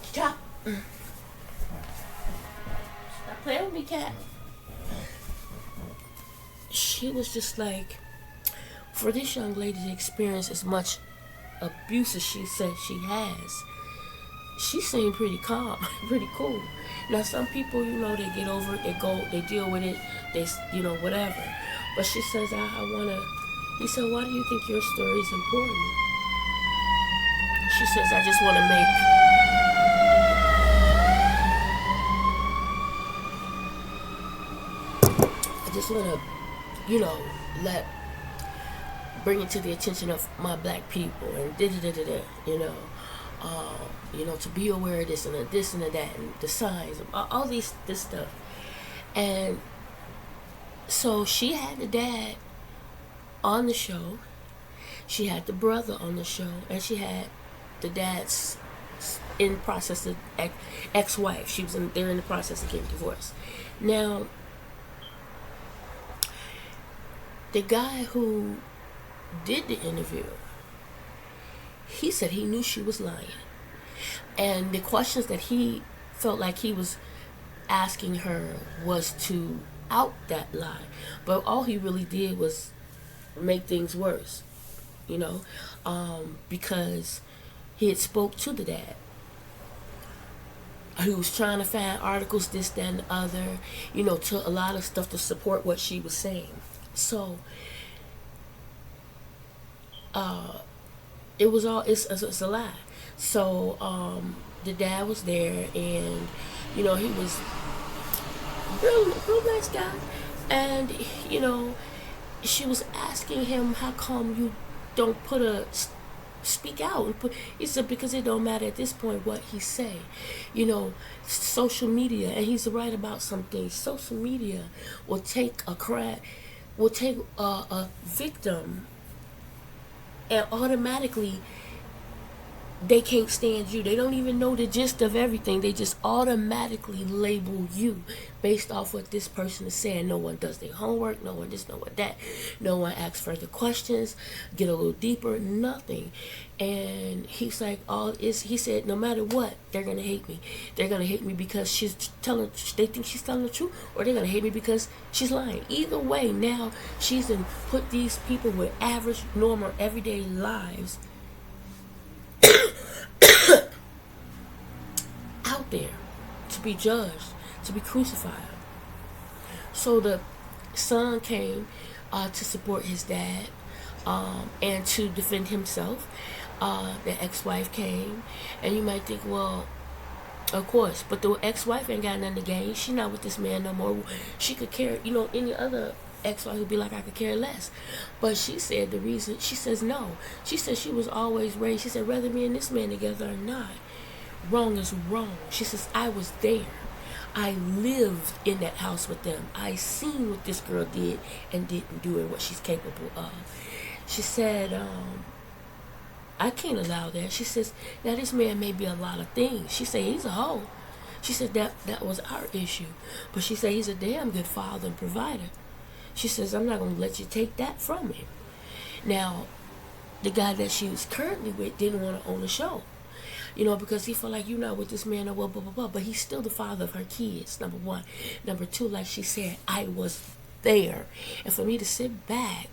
stop playing with me, cat. She was just like, for this young lady to experience as much abuse as she said she has, she seemed pretty calm, pretty cool. Now some people, they get over it, they deal with it, they, whatever. But she says, he said, why do you think your story is important? She says, I just want to bring it to the attention of my black people, and to be aware of this and that and the signs, all this stuff. And so she had the dad on the show, she had the brother on the show, and she had the dad's in process of ex-wife. They're in the process of getting divorced. Now, the guy who did the interview, he said he knew she was lying. And the questions that he felt like he was asking her was to out that lie. But all he really did was make things worse, because he had spoke to the dad. He was trying to find articles, this, that, and the other, to a lot of stuff to support what she was saying. So, it's a lie. So, the dad was there, and, he was real nice guy. And, she was asking him, how come you don't speak out? He said, because it don't matter at this point what he say. Social media, and he's right about something. Social media will take a victim, and automatically they can't stand you. They don't even know the gist of everything. They just automatically label you based off what this person is saying. No one does their homework. No one this, no one that. No one asks further questions, get a little deeper, nothing. And he's like, he said, no matter what, they're going to hate me. They're going to hate me because they think she's telling the truth, or they're going to hate me because she's lying. Either way, now she's put these people with average, normal, everyday lives out there to be judged, to be crucified. So the son came to support his dad and to defend himself. The ex-wife came, and you might think, well, of course, but the ex-wife ain't got nothing to gain. She not with this man no more. She could care, any other ex-wife would be like, I could care less. But she said she says no. She said she was always raised. She said, whether me and this man together or not, wrong is wrong. She says, I was there. I lived in that house with them. I seen what this girl did and didn't do and what she's capable of. She said, I can't allow that. She says, now this man may be a lot of things. She said, he's a hoe. She said that was our issue. But she said, he's a damn good father and provider. She says, I'm not going to let you take that from him. Now, the guy that she was currently with didn't want to own the show. Because he felt like, you're not with this man or blah, blah, blah, blah. But he's still the father of her kids, number one. Number two, like she said, I was there. And for me to sit back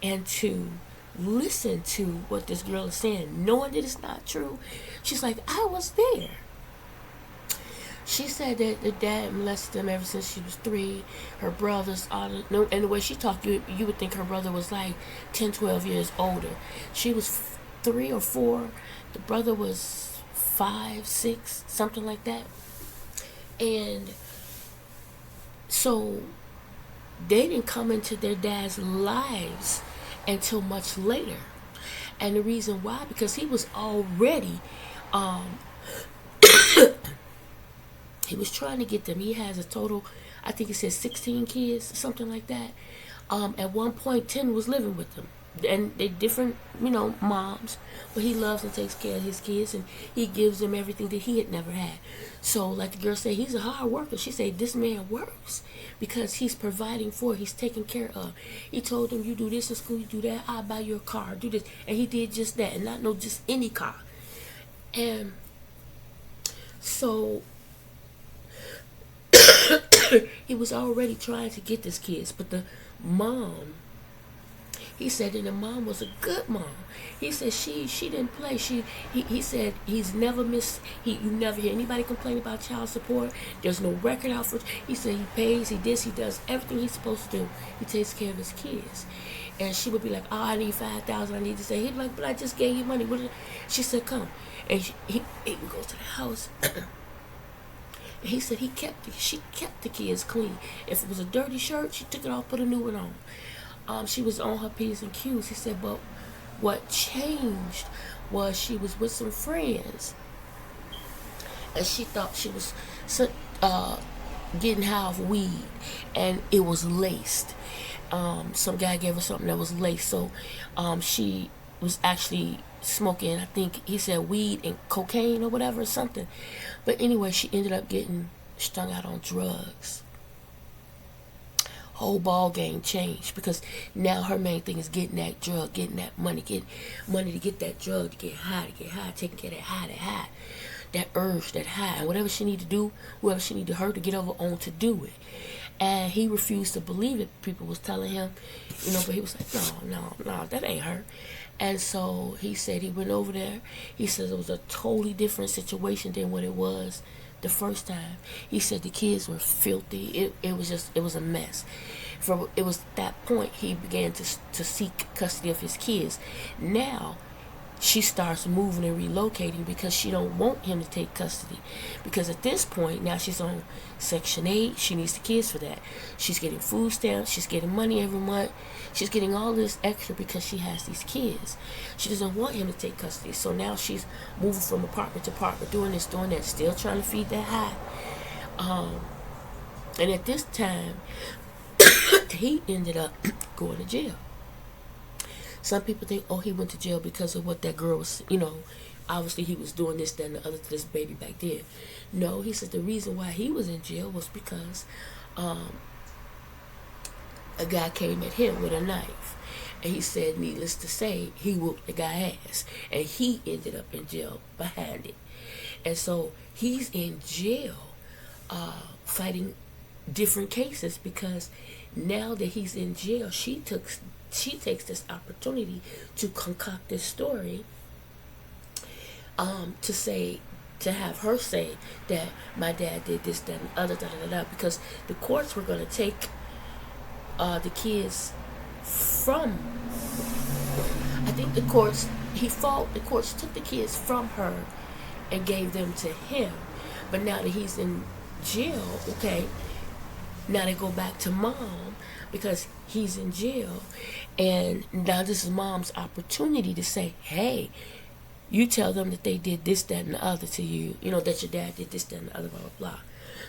and to listen to what this girl is saying, knowing that it's not true, she's like, I was there. She said that the dad molested them ever since she was 3. Her brothers, and the way she talked, you would think her brother was like 10, 12 years older. She was 3 or 4. The brother was 5, 6, something like that. And so they didn't come into their dad's lives until much later. And the reason why, because he was already he was trying to get them. He has a total, I think it says 16 kids, something like that. At one point, 10 was living with them. And they're different, moms. But he loves and takes care of his kids, and he gives them everything that he had never had. So, like the girl said, he's a hard worker. She said, this man works because he's providing for, he's taking care of. He told them, you do this in school, you do that, I'll buy you a car, do this. And he did just that, and not just any car. And so he was already trying to get his kids, but the mom, he said that the mom was a good mom. He said she didn't play. He said he's never missed. You never hear anybody complain about child support. There's no record out for. He said he pays. He does everything he's supposed to do. He takes care of his kids. And she would be like, "Oh, I need $5,000. I need to say." He'd be like, "But I just gave you money." She said, "Come," and he would go to the house. He said she kept the kids clean. If it was a dirty shirt, she took it off, put a new one on. She was on her P's and Q's. He said, but what changed was she was with some friends, and she thought she was getting high off weed, and it was laced. Some guy gave her something that was laced, so she was actually smoking, I think he said weed and cocaine or whatever, something. But anyway, she ended up getting strung out on drugs. Whole ball game changed, because now her main thing is getting that drug, getting that money, get money to get that drug, to get high, taking care of that high, that urge, that high, and whatever she need to do, whoever she need to her to get over on to do it. And he refused to believe it. People was telling him, but he was like, no, that ain't her. And so he said he went over there. He says it was a totally different situation than what it was the first time. He said the kids were filthy. It was a mess. It was at that point he began to seek custody of his kids. Now she starts moving and relocating because she don't want him to take custody. Because at this point, now she's on Section 8. She needs the kids for that. She's getting food stamps. She's getting money every month. She's getting all this extra because she has these kids. She doesn't want him to take custody. So now she's moving from apartment to apartment, doing this, doing that, still trying to feed that high. And at this time, he ended up going to jail. Some people think, he went to jail because of what that girl was, obviously he was doing this, that, and the other to this baby back then. No, he said the reason why he was in jail was because a guy came at him with a knife. And he said, needless to say, he whooped the guy's ass. And he ended up in jail behind it. And so he's in jail fighting different cases, because now that he's in jail, she takes this opportunity to concoct this story, to have her say that my dad did this, that, and other, because the courts were going to take the kids from, I think the courts took the kids from her and gave them to him. But now that he's in jail, okay, now they go back to mom because he's in jail. And now this is mom's opportunity to say, hey, you tell them that they did this, that, and the other to you. That your dad did this, that, and the other, blah, blah, blah.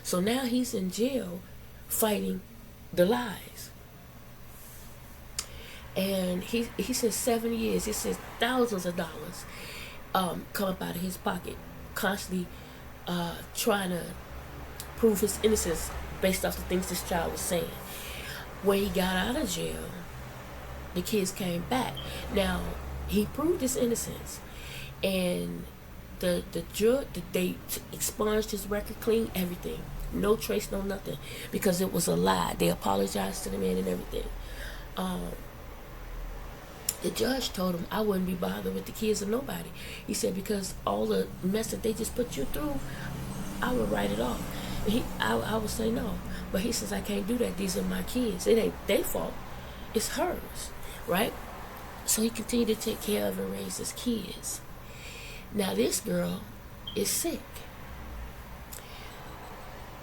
So now he's in jail fighting the lies. And he says 7 years. He says thousands of dollars come up out of his pocket, constantly trying to prove his innocence based off the things this child was saying. When he got out of jail, the kids came back. Now, he proved his innocence, and the judge, they expunged his record clean, everything. No trace, no nothing, because it was a lie. They apologized to the man and everything. The judge told him, I wouldn't be bothered with the kids or nobody. He said, because all the mess that they just put you through, I would write it off. I would say no. But he says, I can't do that. These are my kids. It ain't their fault. It's hers, right? So he continued to take care of and raise his kids. Now this girl is sick.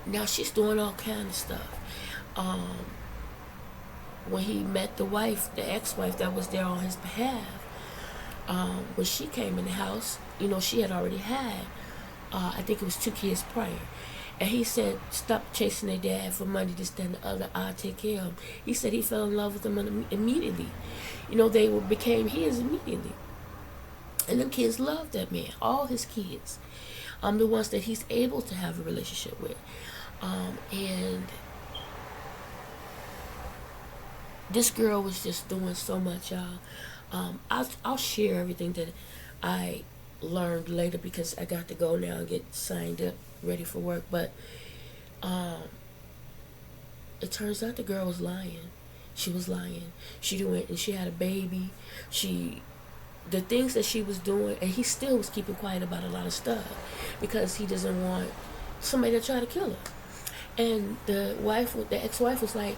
Now she's doing all kind of stuff. When he met the wife, the ex-wife that was there on his behalf, when she came in the house, she had already had, I think it was 2 kids prior. And he said, stop chasing their dad for money, this, that, and the other. I'll take care of him. He said he fell in love with them immediately. They became his immediately. And them kids loved that man, all his kids. The ones that he's able to have a relationship with. And this girl was just doing so much, y'all. I'll share everything that I learned later, because I got to go now and get signed up, ready for work. But it turns out the girl was lying. She was lying. She went and she had a baby. The things that she was doing, and he still was keeping quiet about a lot of stuff because he doesn't want somebody to try to kill her. And the ex-wife was like,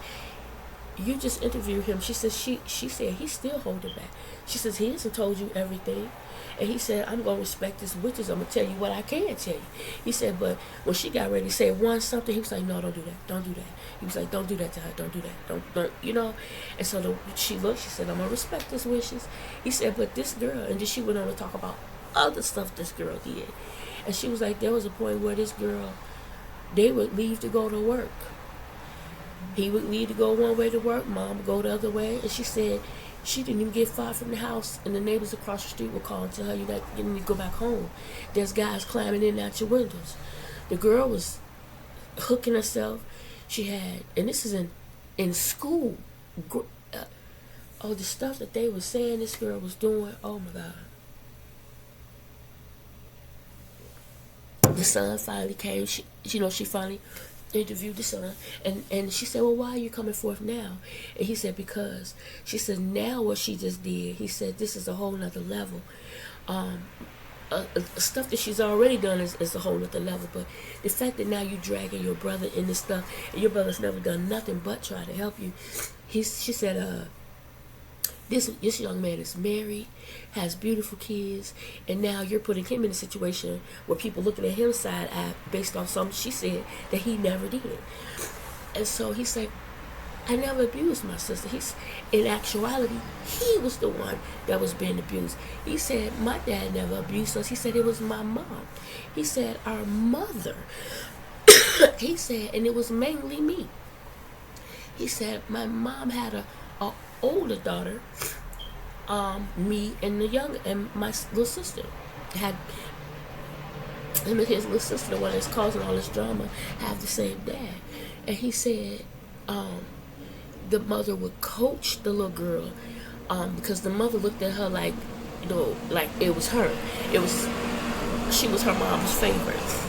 you just interviewed him. She said she said he's still holding back. She says he hasn't told you everything. And he said, I'm going to respect his wishes. I'm going to tell you what I can tell you. He said, but when she got ready to say something, he was like, no, don't do that. Don't do that. He was like, don't do that to her. Don't do that. Don't. And so she looked, she said, I'm going to respect his wishes. He said, but this girl, and then she went on to talk about other stuff this girl did. And she was like, there was a point where this girl They would leave to go to work. He would leave to go one way to work, mom would go the other way. And she said she didn't even get far from the house, and the neighbors across the street would call and tell her, you need to go back home. There's guys climbing in out your windows. The girl was hooking herself. She had, and this is in school. The stuff that they were saying this girl was doing, oh my God. The son finally came. She finally interviewed the son, and she said, well, why are you coming forth now? And he said, because. She said, now what she just did, he said, this is a whole nother level. Stuff that she's already done is a whole nother level, but the fact that now you dragging your brother in this stuff, and your brother's never done nothing but try to help you. She said, this young man is married, has beautiful kids, and now you're putting him in a situation where people looking at him side eye based on something she said that he never did. And so he said, I never abused my sister. In actuality, he was the one that was being abused. He said, my dad never abused us. He said, it was my mom. He said, our mother. He said, and it was mainly me. He said, my mom had a older daughter, me and my little sister had him and his little sister, the one that's causing all this drama, have the same dad. And he said the mother would coach the little girl because the mother looked at her like it was her. She was her mom's favorite.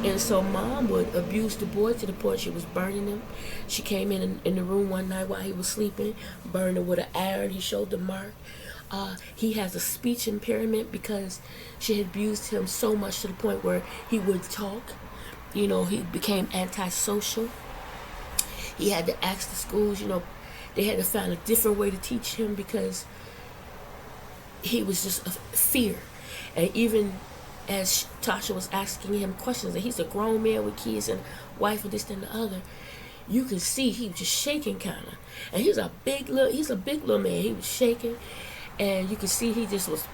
And so mom would abuse the boy to the point she was burning him. She came in the room one night while he was sleeping, burned him with an iron. He showed the mark. He has a speech impairment because she had abused him so much to the point where he wouldn't talk. He became antisocial. He had to ask the schools, they had to find a different way to teach him because he was just a fear. And even as Tasha was asking him questions, and he's a grown man with kids and wife and this and the other, you could see he was just shaking kind of. And he's a big little man. He was shaking, and you could see he just was,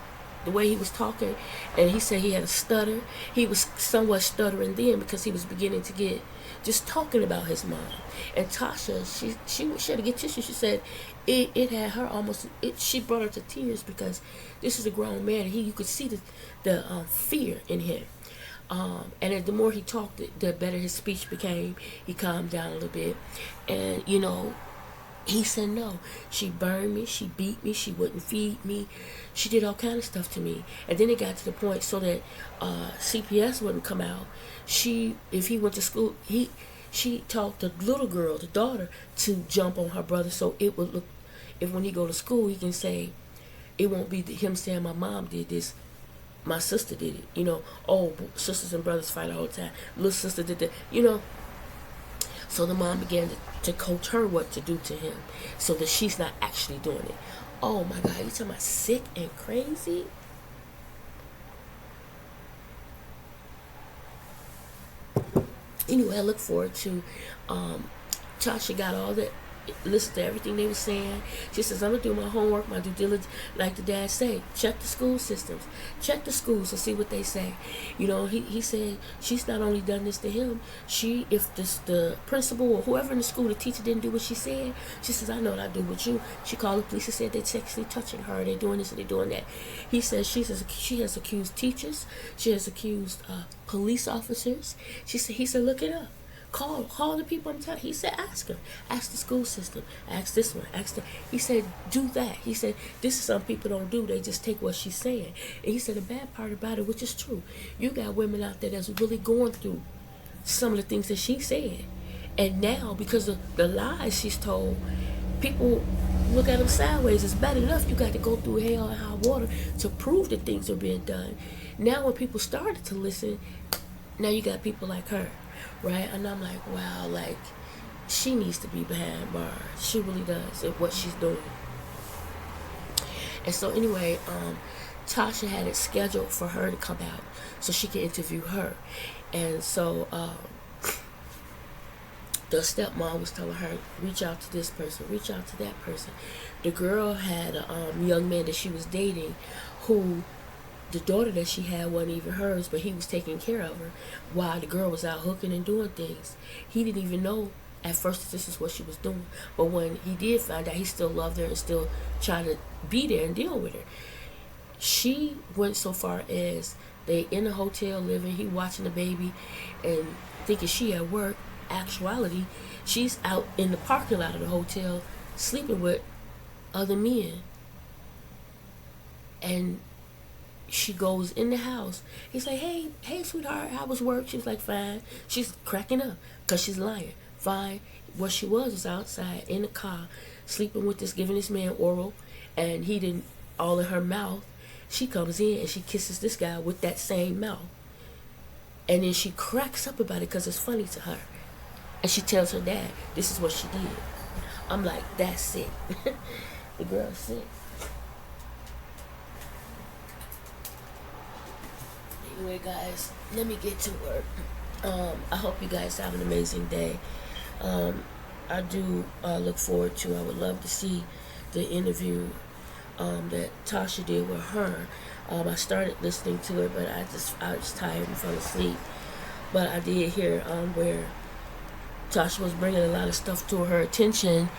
the way he was talking. And he said he had a stutter. He was somewhat stuttering then because he was beginning to get just talking about his mom. And Tasha, she had to get tissue. She said it had her almost. She brought her to tears because this is a grown man. You could see the fear in him. And the more he talked, the better his speech became. He calmed down a little bit, and he said no. She burned me. She beat me. She wouldn't feed me. She did all kind of stuff to me. And then it got to the point so that CPS wouldn't come out. If he went to school, she taught the little girl, the daughter, to jump on her brother, so it would look, if when he go to school, he can say, it won't be him saying my mom did this, my sister did it. Sisters and brothers fight all the time. Little sister did that, So the mom began to coach her what to do to him so that she's not actually doing it. Oh my God, you talking about sick and crazy? Anyway, I look forward to Tasha got all that, listened to everything they were saying. She says, I'm going to do my homework, my due diligence, like the dad say. Check the school systems. Check the schools and see what they say. He said she's not only done this to him, if the principal or whoever in the school, the teacher didn't do what she said, she says, I know what I do with you. She called the police and said they're sexually touching her. They're doing this and they're doing that. He says she has accused teachers. She has accused police officers. He said, look it up. Call the people I'm telling. He said, ask her. Ask the school system. Ask this one. Ask that. He said, do that. He said, this is something people don't do. They just take what she's saying. And he said, the bad part about it, which is true, you got women out there that's really going through some of the things that she said. And now, because of the lies she's told, people look at them sideways. It's bad enough you got to go through hell and high water to prove that things are being done. Now when people started to listen, now you got people like her. Right? And I'm like, wow, she needs to be behind bars. She really does at what she's doing. And so anyway, Tasha had it scheduled for her to come out so she could interview her. And so the stepmom was telling her, reach out to this person, reach out to that person. The girl had a young man that she was dating who the daughter that she had wasn't even hers, but he was taking care of her while the girl was out hooking and doing things. He didn't even know at first this is what she was doing. But when he did find out, he still loved her and still trying to be there and deal with her. She went so far as they in a hotel living, he watching the baby and thinking she at work. Actuality, she's out in the parking lot of the hotel sleeping with other men. And she goes in the house. He's like, hey, sweetheart, how was work? She was like, fine. She's cracking up because she's lying. Fine. What she was outside in the car, sleeping with this, giving this man oral, and he didn't all in her mouth. She comes in and she kisses this guy with that same mouth. And then she cracks up about it because it's funny to her. And she tells her dad, this is what she did. I'm like, that's sick. The girl's sick. Anyway, guys, let me get to work. I hope you guys have an amazing day. I do look forward to, I would love to see the interview that Tasha did with her. I started listening to it, but I was tired and fell asleep. But I did hear where Tasha was bringing a lot of stuff to her attention,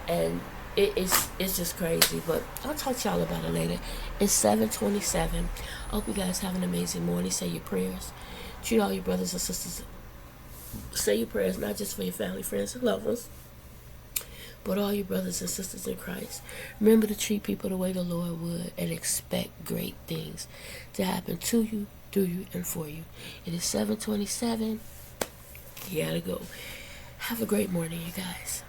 and it's just crazy. But I'll talk to y'all about it later. It's 7:27. I hope you guys have an amazing morning. Say your prayers. Treat all your brothers and sisters. Say your prayers, not just for your family, friends, and loved ones, but all your brothers and sisters in Christ. Remember to treat people the way the Lord would, and expect great things to happen to you, through you, and for you. It is 7:27. You gotta go. Have a great morning, you guys.